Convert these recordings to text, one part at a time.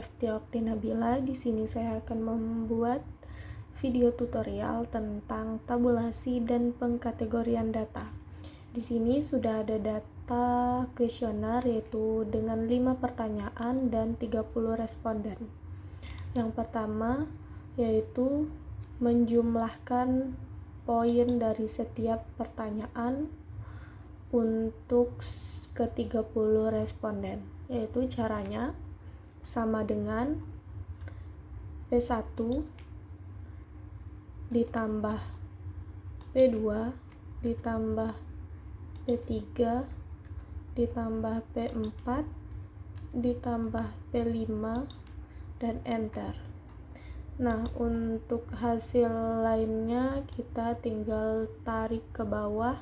FT Okti Nabila. Di sini saya akan membuat video tutorial tentang tabulasi dan pengkategorian data. Di sini sudah ada data kuesioner yaitu dengan 5 pertanyaan dan 30 responden. Yang pertama yaitu menjumlahkan poin dari setiap pertanyaan untuk ke 30 responden, yaitu caranya sama dengan P1 ditambah P2 ditambah P3 ditambah P4 ditambah P5 dan enter. Nah, untuk hasil lainnya kita tinggal tarik ke bawah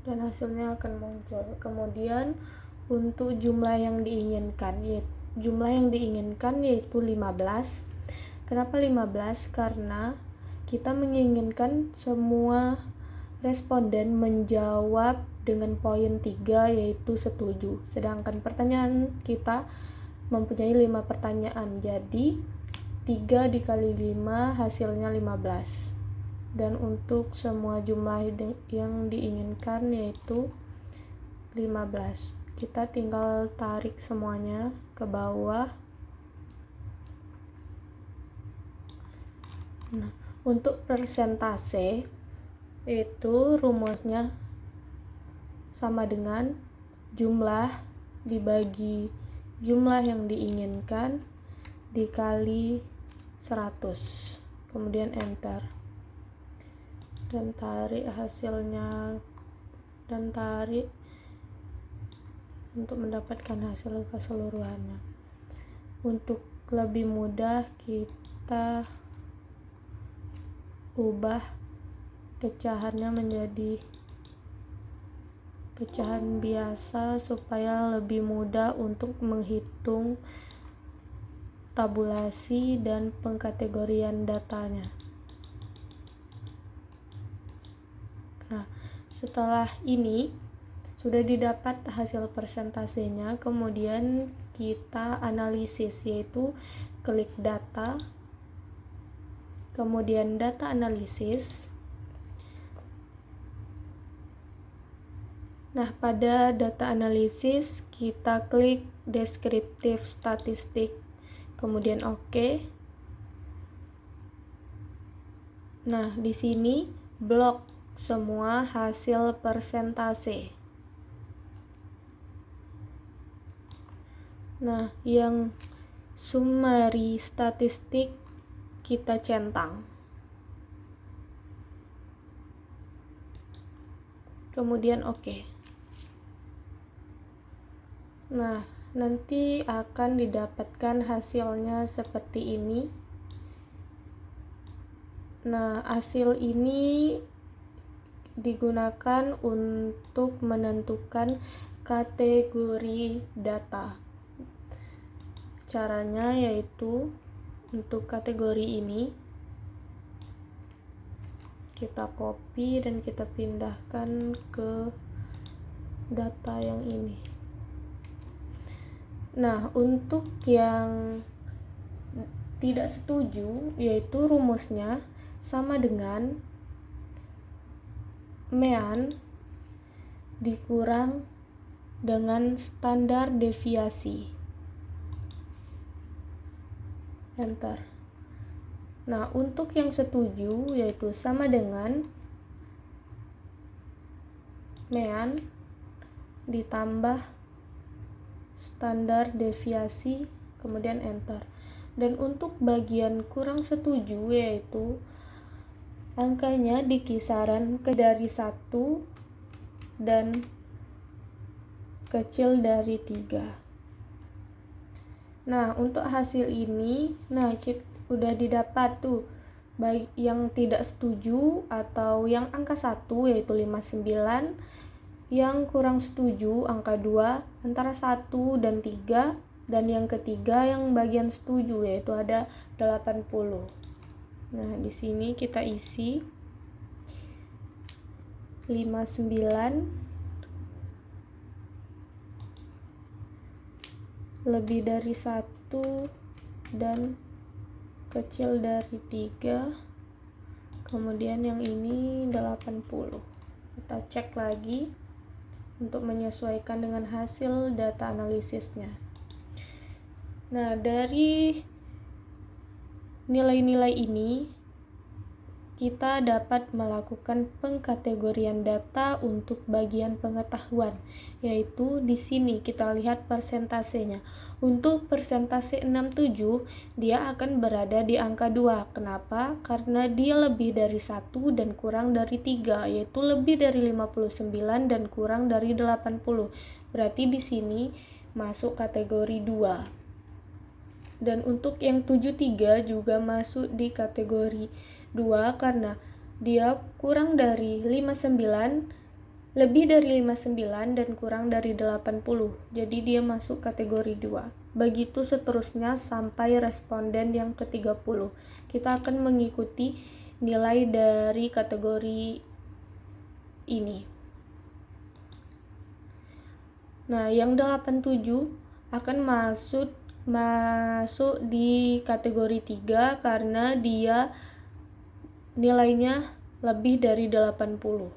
dan hasilnya akan muncul. Kemudian untuk jumlah yang diinginkan yaitu 15. Kenapa 15? Karena kita menginginkan semua responden menjawab dengan poin 3 yaitu setuju. Sedangkan pertanyaan kita mempunyai 5 pertanyaan, jadi 3 dikali 5 hasilnya 15. Dan untuk semua jumlah yang diinginkan yaitu 15. Kita tinggal tarik semuanya ke bawah. Nah, untuk persentase itu rumusnya sama dengan jumlah dibagi jumlah yang diinginkan dikali 100. Kemudian enter. Dan tarik hasilnya dan tarik untuk mendapatkan hasil keseluruhannya. Untuk lebih mudah kita ubah pecahannya menjadi pecahan biasa supaya lebih mudah untuk menghitung tabulasi dan pengkategorian datanya. Nah, setelah ini sudah didapat hasil persentasenya, kemudian kita analisis, yaitu klik data, kemudian data analisis. Nah, pada data analisis kita klik deskriptif statistik, kemudian oke. Nah, di sini blok semua hasil persentase. Nah, yang summary statistik kita centang. Kemudian oke. Nah, nanti akan didapatkan hasilnya seperti ini. Nah, hasil ini digunakan untuk menentukan kategori data. Caranya yaitu untuk kategori ini kita copy dan kita pindahkan ke data yang ini. Nah, untuk yang tidak setuju yaitu rumusnya sama dengan mean dikurang dengan standar deviasi. Enter. Nah, untuk yang setuju yaitu sama dengan mean ditambah standar deviasi, kemudian enter. Dan untuk bagian kurang setuju yaitu angkanya di kisaran dari 1 dan kecil dari 3. Nah, untuk hasil ini, kita udah didapat tuh baik yang tidak setuju atau yang angka 1 yaitu 59, yang kurang setuju angka 2 antara 1 dan 3, dan yang ketiga yang bagian setuju yaitu ada 80. Nah, di sini kita isi 59 lebih dari 1 dan kecil dari 3. Kemudian yang ini 80. Kita cek lagi untuk menyesuaikan dengan hasil data analisisnya. Nah, dari nilai-nilai ini kita dapat melakukan pengkategorian data untuk bagian pengetahuan, yaitu di sini kita lihat persentasenya. Untuk persentase 67, dia akan berada di angka 2. Kenapa? Karena dia lebih dari 1 dan kurang dari 3, yaitu lebih dari 59 dan kurang dari 80. Berarti di sini masuk kategori 2. Dan untuk yang 73 juga masuk di kategori 2 karena dia kurang dari 59, lebih dari 59 dan kurang dari 80. Jadi dia masuk kategori 2. Begitu seterusnya sampai responden yang ke-30. Kita akan mengikuti nilai dari kategori ini. Nah, yang 87 akan masuk di kategori 3 karena dia nilainya lebih dari 80.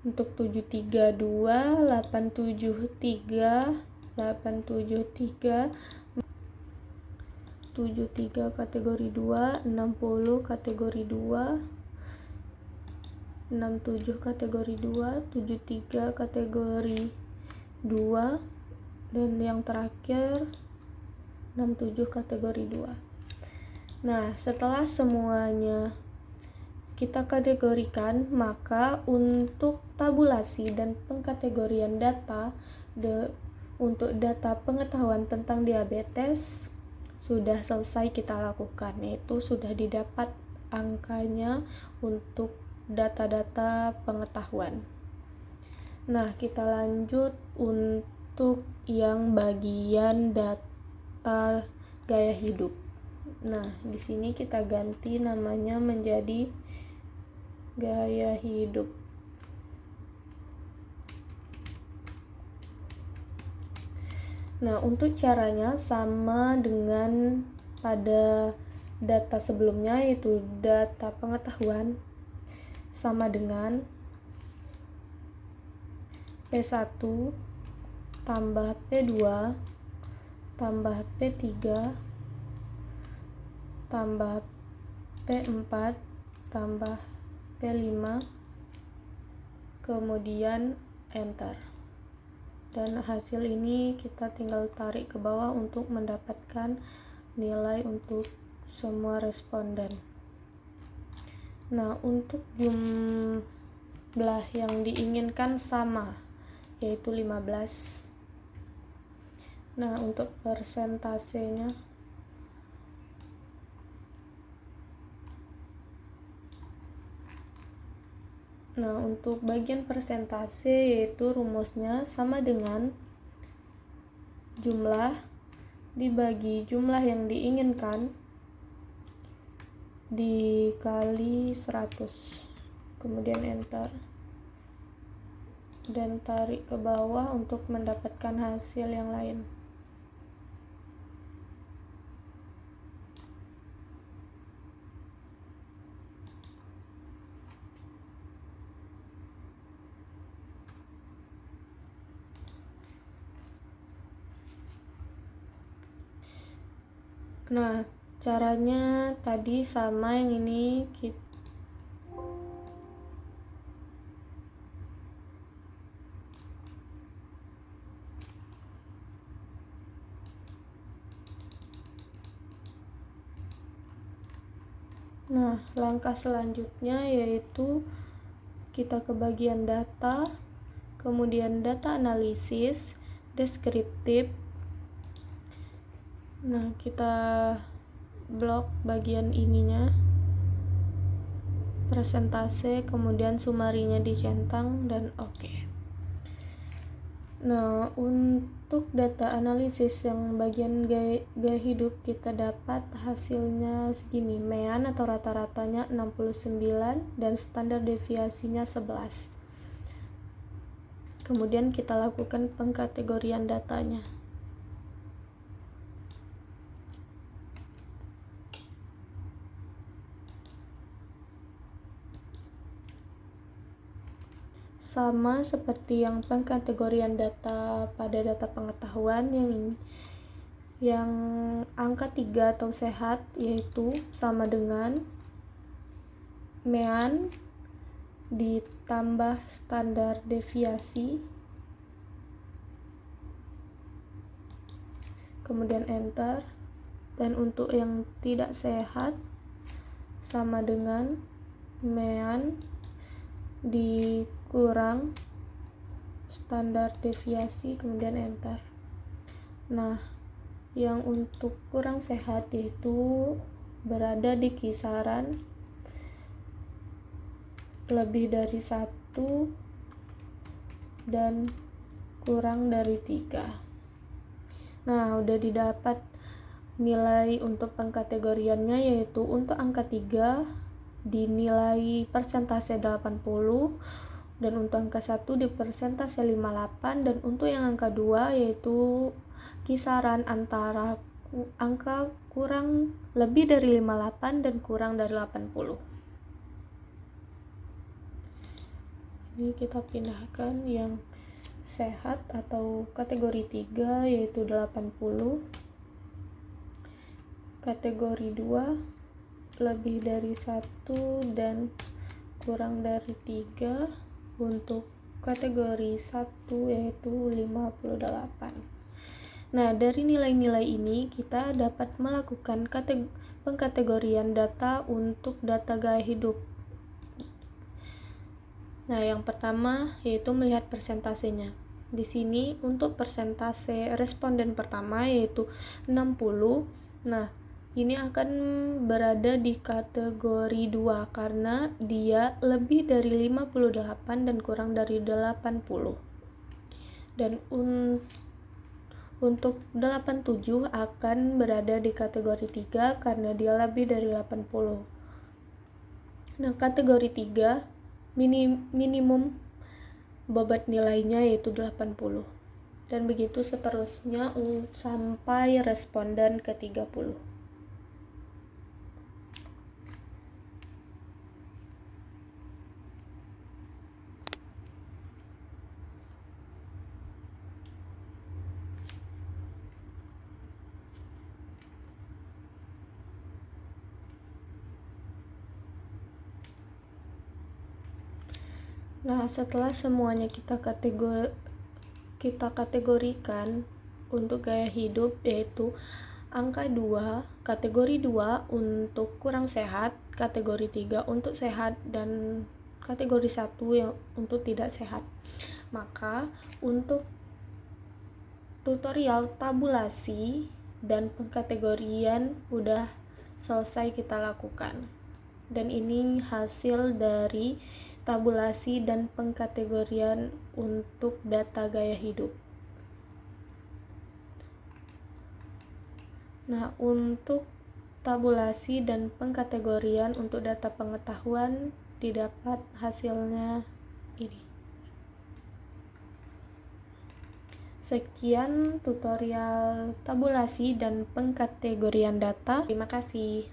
Untuk 732, 873, 873, 73 kategori 2, 60 kategori 2, 67 kategori 2, 73 kategori 2, dan yang terakhir 67 kategori 2. Nah, setelah semuanya kita kategorikan, maka untuk tabulasi dan pengkategorian data untuk data pengetahuan tentang diabetes sudah selesai kita lakukan, yaitu sudah didapat angkanya untuk data-data pengetahuan. Nah, kita lanjut untuk yang bagian data gaya hidup. Nah, di sini kita ganti namanya menjadi gaya hidup. Nah, untuk caranya sama dengan pada data sebelumnya, yaitu data pengetahuan, sama dengan P1 tambah P2 tambah P3 tambah P4 tambah P5, kemudian enter. Dan hasil ini kita tinggal tarik ke bawah untuk mendapatkan nilai untuk semua responden. Nah, untuk jumlah yang diinginkan sama, yaitu 15. Nah, untuk persentasenya untuk bagian persentase, yaitu rumusnya sama dengan jumlah dibagi jumlah yang diinginkan dikali 100, kemudian enter, dan tarik ke bawah untuk mendapatkan hasil yang lain. Nah, caranya tadi sama yang ini Nah, langkah selanjutnya yaitu kita ke bagian data, kemudian data analisis, deskriptif. Nah, kita blok bagian ininya, presentase, kemudian sumarinya dicentang, dan oke. Nah, untuk data analisis yang bagian gaya hidup kita dapat hasilnya segini. Mean atau rata-ratanya 69 dan standar deviasinya 11. Kemudian kita lakukan pengkategorian datanya. Sama seperti yang pengkategorian data pada data pengetahuan yang angka 3 atau sehat, yaitu sama dengan mean ditambah standar deviasi, kemudian enter. Dan untuk yang tidak sehat sama dengan mean dikurang standar deviasi, kemudian enter. Nah, yang untuk kurang sehat yaitu berada di kisaran lebih dari 1 dan kurang dari 3. Nah, udah didapat nilai untuk pengkategoriannya, yaitu untuk angka 3 dinilai persentase 80, dan untuk angka 1 di persentase 58, dan untuk yang angka 2 yaitu kisaran antara angka kurang lebih dari 58 dan kurang dari 80. Ini kita pindahkan yang sehat atau kategori 3 yaitu 80. Kategori 2 lebih dari 1 dan kurang dari 3. Untuk kategori 1 yaitu 58. Nah, dari nilai-nilai ini kita dapat melakukan pengkategorian data untuk data gaya hidup. Nah, yang pertama yaitu melihat persentasenya. Di sini untuk persentase responden pertama yaitu 60. Nah, ini akan berada di kategori 2 karena dia lebih dari 58 dan kurang dari 80. Dan untuk 87 akan berada di kategori 3 karena dia lebih dari 80. Nah, kategori 3 minimum bobot nilainya yaitu 80. Dan begitu seterusnya sampai responden ke 30. Nah, setelah semuanya kita kategorikan untuk gaya hidup, yaitu angka 2, kategori 2 untuk kurang sehat, kategori 3 untuk sehat, dan kategori 1 yang untuk tidak sehat. Maka untuk tutorial tabulasi dan pengkategorian udah selesai kita lakukan. Dan ini hasil dari tabulasi dan pengkategorian untuk data gaya hidup. Nah, untuk tabulasi dan pengkategorian untuk data pengetahuan didapat hasilnya ini. Sekian tutorial tabulasi dan pengkategorian data. Terima kasih.